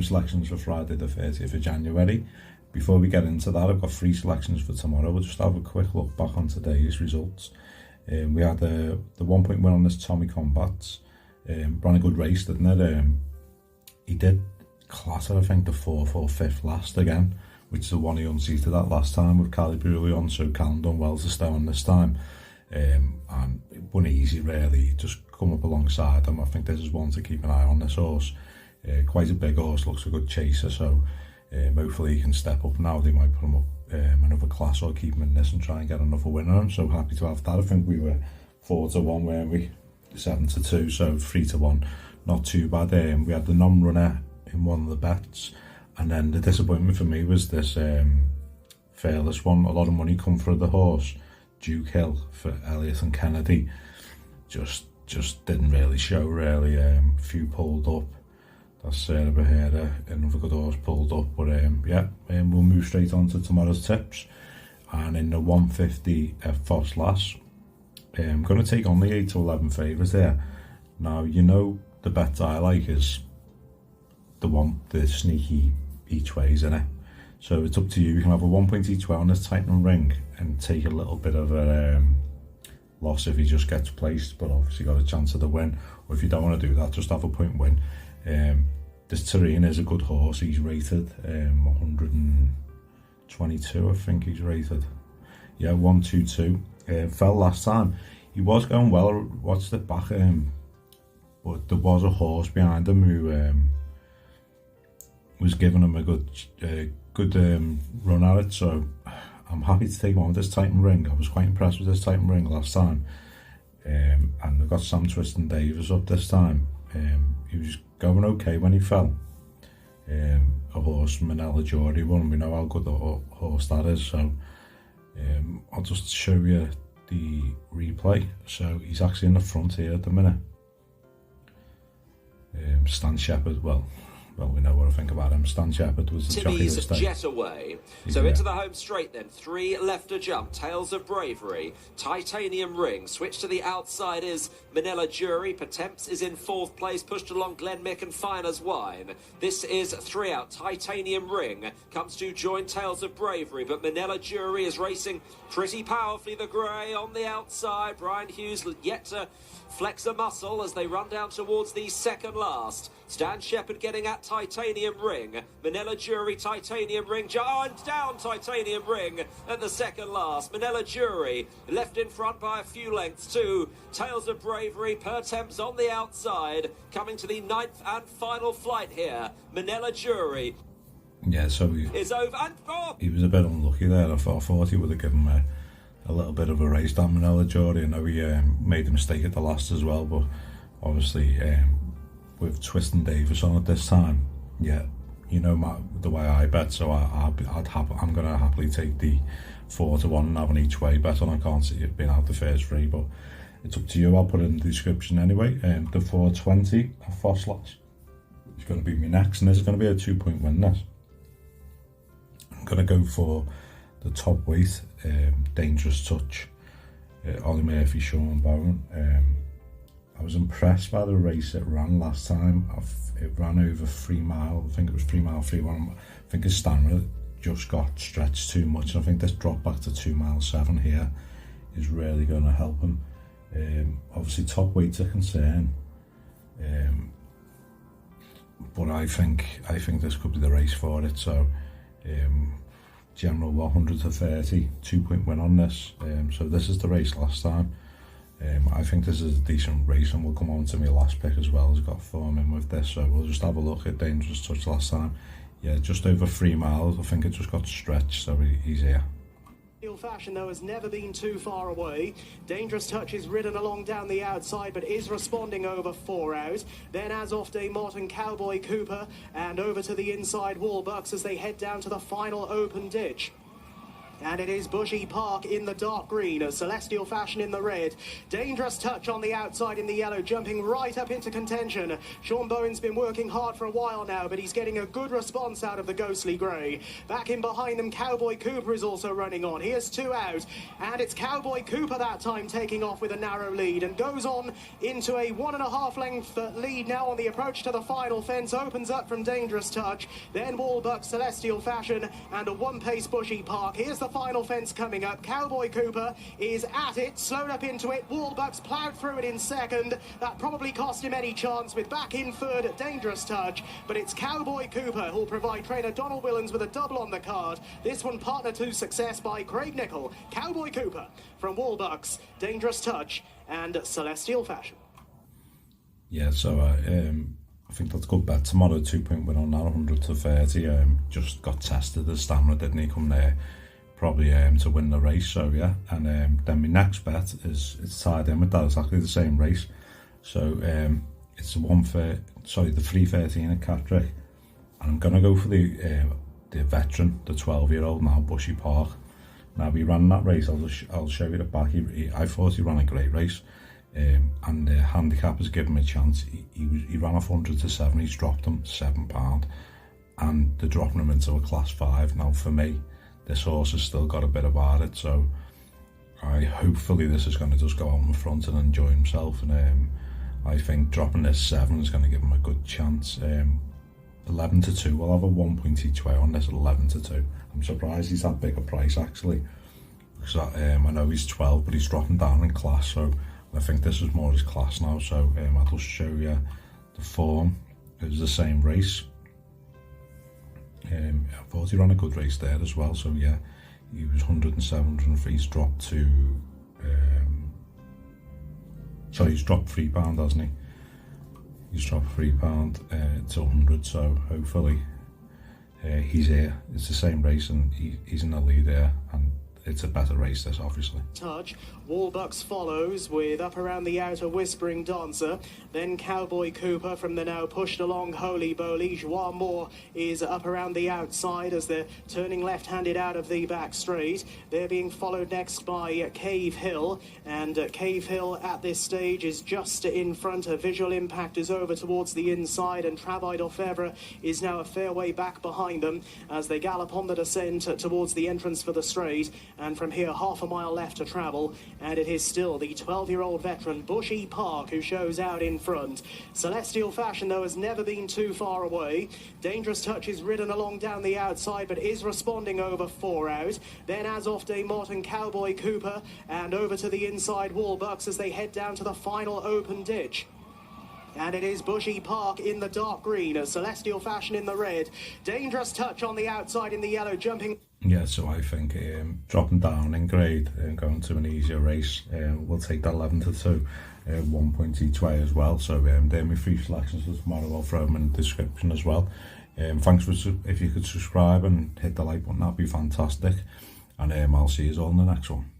selections for Friday the 30th of January. Before we get into that, I've got 3 selections for tomorrow. We'll just have a quick look back on today's results. We had the 1 point win on this Tommy Combats. Ran a good race, didn't it? He did clatter, I think, the 4th or 5th last again, which is the one he unseated at last time with Cali Bruley on, so Callum done well to stay on this time. And it wasn't easy really, just come up alongside him. I think this is one to keep an eye on, this horse. Quite a big horse, looks a good chaser, so hopefully he can step up now. They might put him up another class or keep him in this and try and get another winner. I'm so happy to have that. I think we were 4-1, weren't we? 7-2, so 3-1, not too bad. We had the non-runner in one of the bets, and then the disappointment for me was this Fearless one. A lot of money come for the horse Duke Hill for Elliott and Kennedy. Just didn't really show really. Few pulled up. That's Sarah Behera, another good horse pulled up, but we'll move straight on to tomorrow's tips. And in the 150 Ffos Lass, I'm going to take on the 8 to 11 favourites there. Now, you know the bet I like is the sneaky each ways, innit? So it's up to you. You can have a 1 point each way on this Titan ring and take a little bit of a loss if he just gets placed, but obviously got a chance of the win. Or if you don't want to do that, just have a point win. This Terrain is a good horse. He's rated 122, I think he's rated. Yeah, 122. Fell last time. He was going well. Watched it back, but there was a horse behind him who was giving him a good run at it. So I'm happy to take on with this Titan ring. I was quite impressed with this Titan ring last time. And I've got Sam Twiston Davis up this time. He was going okay when he fell. A horse, Manila Jury won. We know how good the horse that is. So I'll just show you the replay. So he's actually in the front here at the minute. Stan Shepherd, well, we know what I think about him. Stan Shepherd was the jockey of the state. Jet away. So into the home straight then. 3 left to jump. Tales of Bravery. Titanium Ring. Switch to the outside is Manila Jury. Pertemps is in 4th place. Pushed along Glen Mick and Finer's Wine. This is 3 out. Titanium Ring comes to join Tales of Bravery. But Manila Jury is racing pretty powerfully. The grey on the outside. Brian Hughes yet to flex a muscle as they run down towards the second last. Stan Shepherd getting at Titanium Ring. Manila Jury, Titanium Ring. And down Titanium Ring at the second last. Manila Jury left in front by a few lengths too. Tales of Bravery, Pertemps on the outside. Coming to the 9th and final flight here. Manila Jury. Yeah, so is over and he was a bit unlucky there. I thought he would have given him a little bit of a race down Manila Jury. I know he made a mistake at the last as well, but obviously with Twiston Davis on at this time, yeah, you know the way I bet, so I'm going to happily take the 4-1 and have an each way bet on. I can't see it being out the first 3, but it's up to you. I'll put it in the description anyway. The 420 Ffos Lass is going to be me next, and this is going to be a 2 point win. This I'm going to go for the top weight, Dangerous Touch, Ollie Murphy, Sean Bowen. I was impressed by the race it ran last time. It ran over 3 mile. I think it was 3 mile, 3-1. I think his stamina just got stretched too much. And I think this drop back to 2 mile 7 here is really going to help him. Obviously, top weight's a concern. But I think this could be the race for it. So, general 100 to 30, 2 point win on this. So this is the race last time. I think this is a decent race, and we'll come on to my last pick as well. Has got form in with this, so we'll just have a look at Dangerous Touch last time. Yeah, just over 3 miles. I think it just got stretched, so he's here. Fashion though has never been too far away. Dangerous Touch is ridden along down the outside but is responding over 4 out. Then as off Day Mott and Cowboy Cooper, and over to the inside wall bucks as they head down to the final open ditch. And it is Bushypark in the dark green, a Celestial Fashion in the red. Dangerous Touch on the outside in the yellow, jumping right up into contention. Sean Bowen's been working hard for a while now, but he's getting a good response out of the ghostly grey. Back in behind them, Cowboy Cooper is also running on. He has 2 out, and it's Cowboy Cooper that time taking off with a narrow lead and goes on into a 1.5 length lead now on the approach to the final fence. Opens up from Dangerous Touch, then Walbuck, Celestial Fashion, and a 1-pace Bushypark. Here's the final fence coming up. Cowboy Cooper is at it, slowed up into it. Walbuck's ploughed through it in second. That probably cost him any chance with back in third, Dangerous Touch. But it's Cowboy Cooper who'll provide trainer Donald Willens with a double on the card. This one partner to success by Craig Nichol. Cowboy Cooper from Walbuck's, Dangerous Touch, and Celestial Fashion. Yeah, so I think that's a good bet tomorrow. 2-point win on that, 100 to 30. Just got tested the stamina, didn't he? Come there, probably to win the race. So yeah, and then my next bet is it's tied in with that, exactly the same race. So it's the 3:13 at Catterick, and I'm gonna go for the veteran, the 12-year-old now, Bushypark. Now he ran that race. I'll show you the back. I thought he ran a great race. And the handicap has given him a chance. He ran off 100 to 7, he's dropped him £7, and they're dropping him into a class 5. Now for me, this horse has still got a bit about it, so hopefully this is going to just go out in front and enjoy himself, and I think dropping this 7 is going to give him a good chance. 11 to 2, we'll have a 1 point each way on this at 11 to 2. I'm surprised he's that big a price actually, because I know he's 12 but he's dropping down in class, so I think this is more his class now. So I'll just show you the form. It was the same race. I thought he ran a good race there as well. So yeah, he was 107, 103. He's dropped to he's dropped £3, hasn't he? He's dropped £3 to 100. So hopefully he's here. It's the same race and he's in the lead there, and it's a better race, this, obviously. Touch. Walbucks follows with up around the outer Whispering Dancer. Then Cowboy Cooper from the now pushed along Holy Bowly. Joie Moore is up around the outside as they're turning left-handed out of the back straight. They're being followed next by Cave Hill. And Cave Hill at this stage is just in front. A Visual Impact is over towards the inside, and Travail d'Orfèvre is now a fair way back behind them as they gallop on the descent towards the entrance for the straight. And from here, half a mile left to travel, and it is still the 12-year-old veteran Bushypark who shows out in front. Celestial Fashion, though, has never been too far away. Dangerous Touch is ridden along down the outside, but is responding over 4 out. Then As Off Day Morton, Cowboy Cooper, and over to the inside Walbucks as they head down to the final open ditch. And it is Bushypark in the dark green, a Celestial Fashion in the red. Dangerous Touch on the outside in the yellow, jumping. Yeah, so I think dropping down in grade and going to an easier race, we'll take that 11 to 2, 1 point each way as well. So they're my 3 selections for tomorrow. I'll throw them in the description as well. Thanks for, if you could subscribe and hit the like button, that'd be fantastic. And I'll see you all in the next one.